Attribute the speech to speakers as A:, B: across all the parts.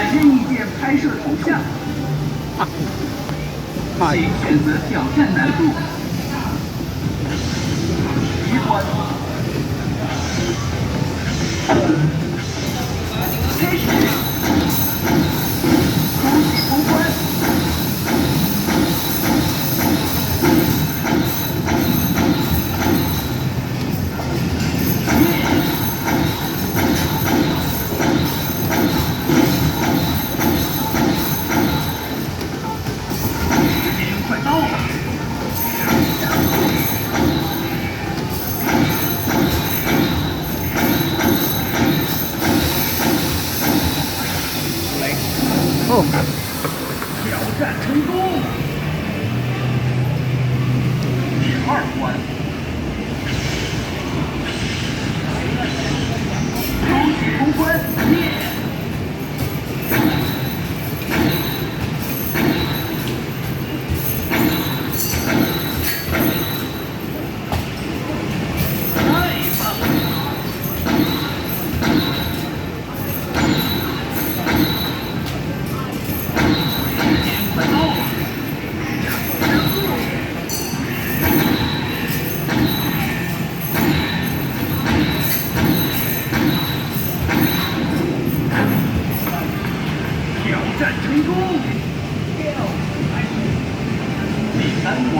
A: 在任意键拍摄头像，请选择挑战难度。一关。开始。恭喜通关。
B: 哦，
A: 挑战成功。第二关，恭喜通关，耶！太棒了！挑战成功！第三關，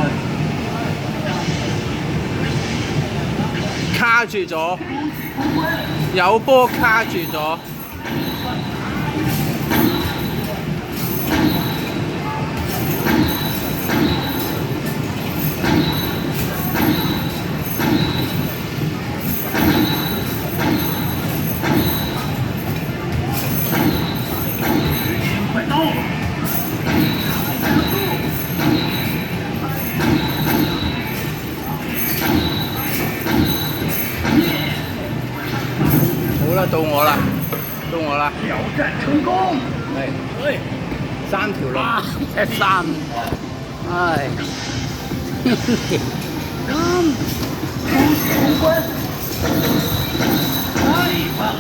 B: 卡住咗，
A: 恭喜通關。
B: 有波卡住咗。
A: 快到了！
B: 好啦，到我啦，到我啦。
A: 挑戰成功！
B: 係，3條路，3，唉，
A: 恭喜通關！太棒了！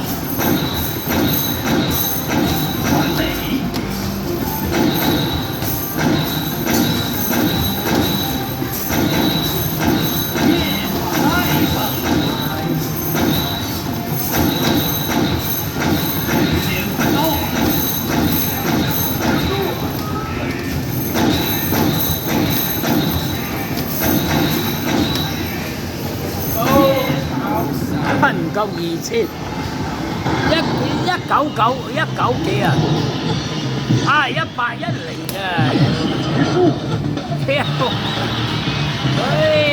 A: 完美！耶！太棒了！时间快到了！
C: 唔夠2000，199幾啊？啊110啊！跳，唉！